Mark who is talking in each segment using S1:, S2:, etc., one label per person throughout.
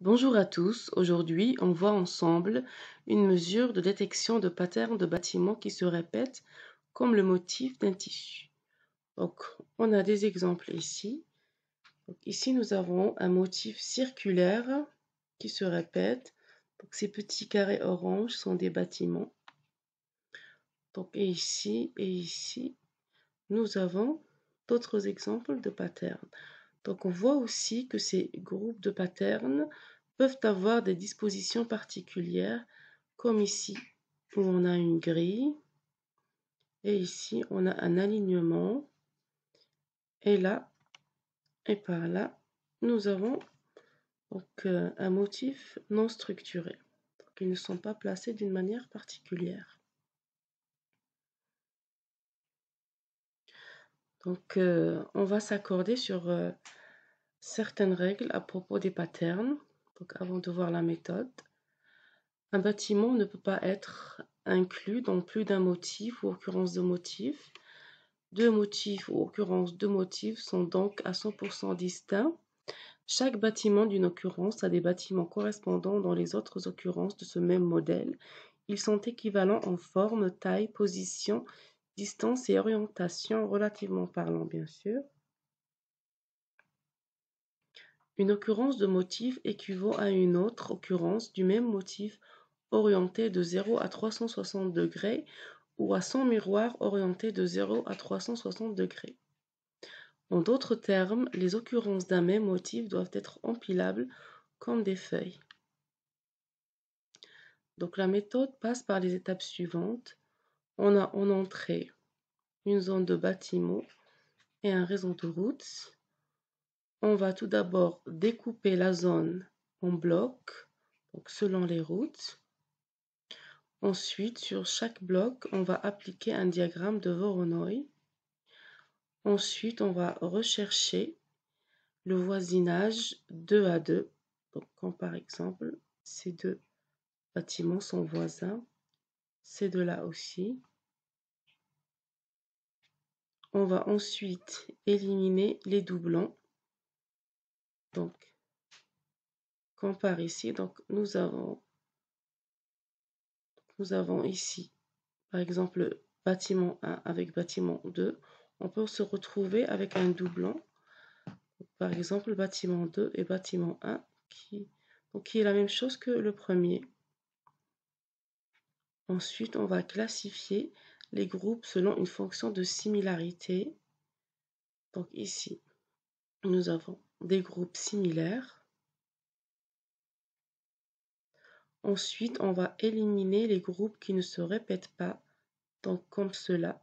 S1: Bonjour à tous, aujourd'hui on voit ensemble une mesure de détection de patterns de bâtiments qui se répètent comme le motif d'un tissu. Donc on a des exemples ici. Donc, ici nous avons un motif circulaire qui se répète. Donc, ces petits carrés orange sont des bâtiments. Donc, et ici nous avons d'autres exemples de patterns. Donc on voit aussi que ces groupes de patterns peuvent avoir des dispositions particulières, comme ici où on a une grille, et ici on a un alignement, et là et par là nous avons donc un motif non structuré. Donc ils ne sont pas placés d'une manière particulière. Donc on va s'accorder sur certaines règles à propos des patterns. Donc avant de voir la méthode. Un bâtiment ne peut pas être inclus dans plus d'un motif ou occurrence de motifs. Deux motifs ou occurrences de motifs sont donc à 100% distincts. Chaque bâtiment d'une occurrence a des bâtiments correspondants dans les autres occurrences de ce même modèle. Ils sont équivalents en forme, taille, position, distance et orientation, relativement parlant bien sûr. Une occurrence de motif équivaut à une autre occurrence du même motif orientée de 0 à 360 degrés ou à son miroir orienté de 0 à 360 degrés. En d'autres termes, les occurrences d'un même motif doivent être empilables comme des feuilles. Donc la méthode passe par les étapes suivantes. On a en entrée une zone de bâtiment et un réseau de routes. On va tout d'abord découper la zone en blocs, donc selon les routes. Ensuite, sur chaque bloc, on va appliquer un diagramme de Voronoi. Ensuite, on va rechercher le voisinage 2 à 2. Donc, comme par exemple, ces deux bâtiments sont voisins, ces deux-là aussi. On va ensuite éliminer les doublons. Donc, comme par ici, donc nous avons ici, par exemple, bâtiment 1 avec bâtiment 2. On peut se retrouver avec un doublon. Par exemple, bâtiment 2 et bâtiment 1 qui est la même chose que le premier. Ensuite, on va classifier les groupes selon une fonction de similarité. Donc ici, nous avons des groupes similaires. Ensuite, on va éliminer les groupes qui ne se répètent pas, donc comme cela,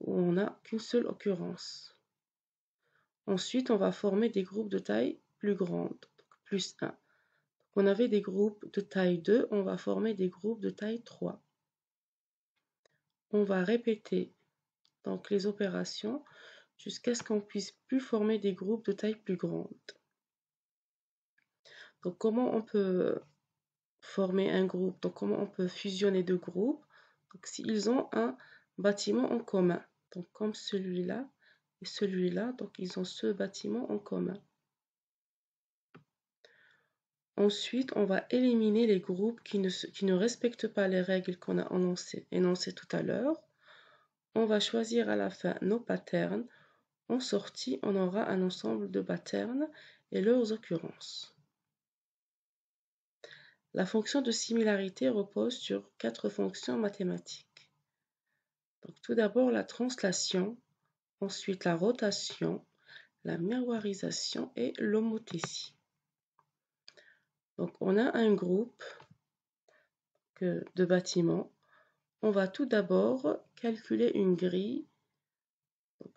S1: où on n'a qu'une seule occurrence. Ensuite, on va former des groupes de taille plus grande, donc plus 1. On avait des groupes de taille 2, on va former des groupes de taille 3. On va répéter donc les opérations jusqu'à ce qu'on puisse plus former des groupes de taille plus grande. Donc comment on peut former un groupe? Donc comment on peut fusionner deux groupes? Donc s'ils ont un bâtiment en commun, donc comme celui-là et celui-là, donc ils ont ce bâtiment en commun. Ensuite, on va éliminer les groupes qui ne respectent pas les règles qu'on a énoncées tout à l'heure. On va choisir à la fin nos patterns. En sortie, on aura un ensemble de patterns et leurs occurrences. La fonction de similarité repose sur 4 fonctions mathématiques. Donc, tout d'abord la translation, ensuite la rotation, la miroirisation et l'homothétie. Donc on a un groupe de bâtiments. On va tout d'abord calculer une grille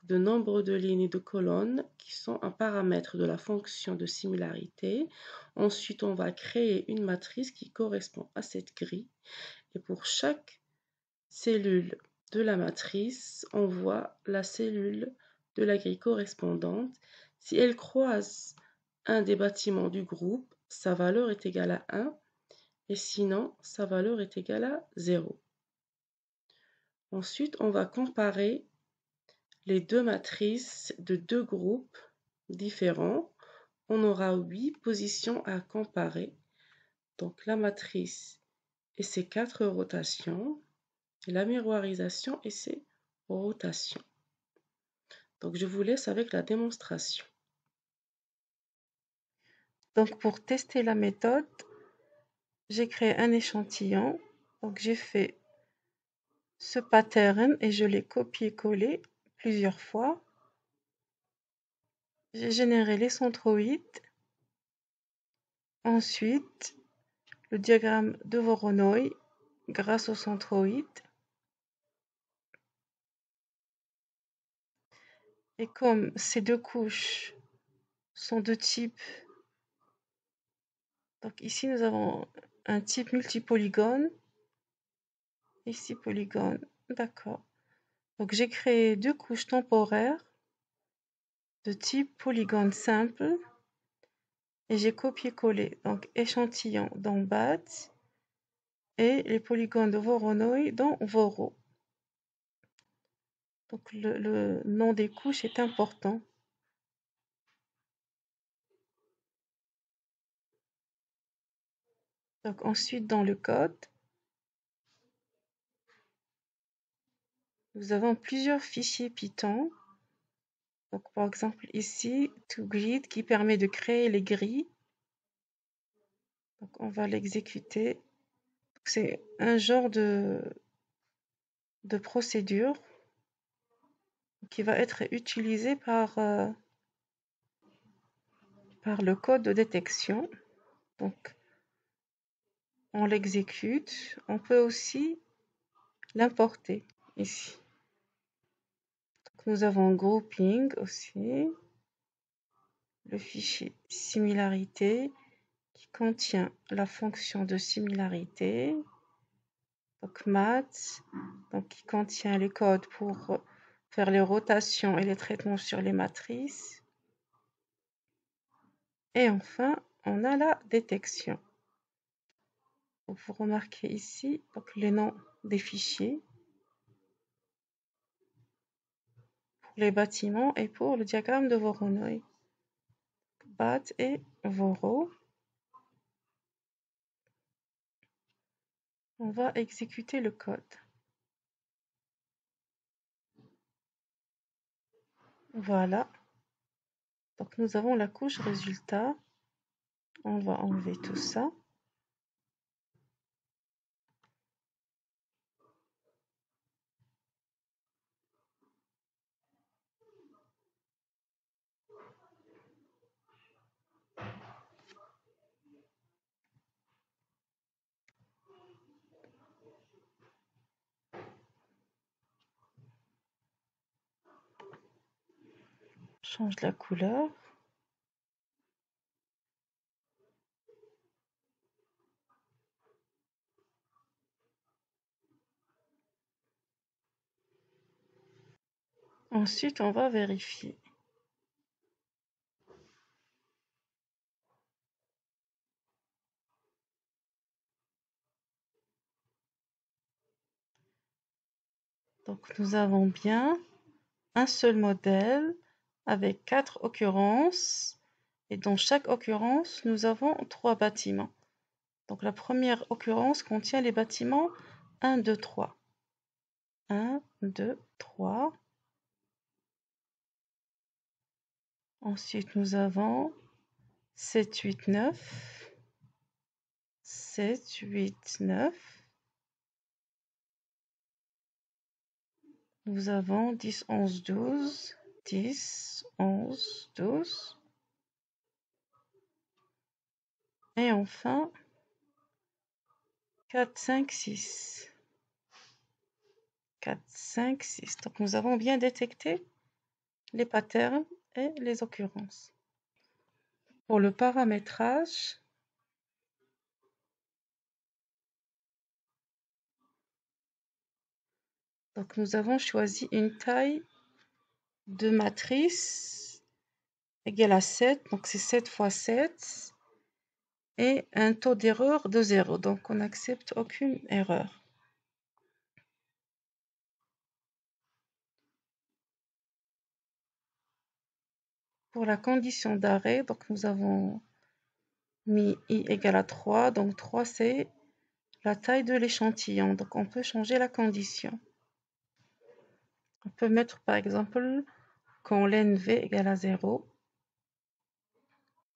S1: de nombre de lignes et de colonnes qui sont un paramètre de la fonction de similarité. Ensuite, on va créer une matrice qui correspond à cette grille. Et pour chaque cellule de la matrice, on voit la cellule de la grille correspondante. Si elle croise un des bâtiments du groupe, sa valeur est égale à 1 et sinon, sa valeur est égale à 0. Ensuite, on va comparer les deux matrices de deux groupes différents. on aura 8 positions à comparer. Donc la matrice et ses 4 rotations, et la miroirisation et ses rotations. Donc je vous laisse avec la démonstration. Donc pour tester la méthode, j'ai créé un échantillon. Donc j'ai fait ce pattern et je l'ai copié-collé plusieurs fois. J'ai généré les centroïdes. Ensuite, le diagramme de Voronoi grâce aux centroïdes. Et comme ces deux couches sont de type, donc ici nous avons un type multipolygone, ici polygone, d'accord. Donc j'ai créé deux couches temporaires de type polygone simple et j'ai copié-collé donc échantillon dans BAT et les polygones de Voronoi dans Voro. Donc le nom des couches est important. Donc ensuite dans le code, nous avons plusieurs fichiers Python. Donc par exemple ici, toGrid qui permet de créer les grilles. Donc on va l'exécuter. C'est un genre de procédure qui va être utilisé par le code de détection. Donc on l'exécute. On peut aussi l'importer ici. Donc, nous avons grouping aussi, le fichier similarité qui contient la fonction de similarité. Donc math, donc qui contient les codes pour faire les rotations et les traitements sur les matrices. Et enfin, on a la détection. Donc, vous remarquez ici donc, les noms des fichiers pour les bâtiments et pour le diagramme de Voronoi. BAT et Voro. On va exécuter le code. Voilà. Donc nous avons la couche résultat. On va enlever tout ça. Change la couleur. Ensuite, on va vérifier. Donc nous avons bien un seul modèle avec 4 occurrences. Et dans chaque occurrence, nous avons 3 bâtiments. Donc la première occurrence contient les bâtiments 1, 2, 3. 1, 2, 3. Ensuite, nous avons 7, 8, 9. 7, 8, 9. Nous avons 10, 11, 12. 10, 11, 12. Et enfin, 4, 5, 6. 4, 5, 6. Donc nous avons bien détecté les patterns et les occurrences. Pour le paramétrage, donc nous avons choisi une taille de matrice égale à 7, donc c'est 7 fois 7, et un taux d'erreur de 0, donc on n'accepte aucune erreur. pour la condition d'arrêt, donc nous avons mis i égale à 3, donc 3 c'est la taille de l'échantillon, donc on peut changer la condition. On peut mettre par exemple quand l'NV égale à 0,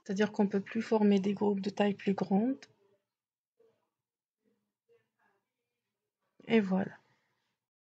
S1: c'est-à-dire qu'on ne peut plus former des groupes de taille plus grande. Et voilà.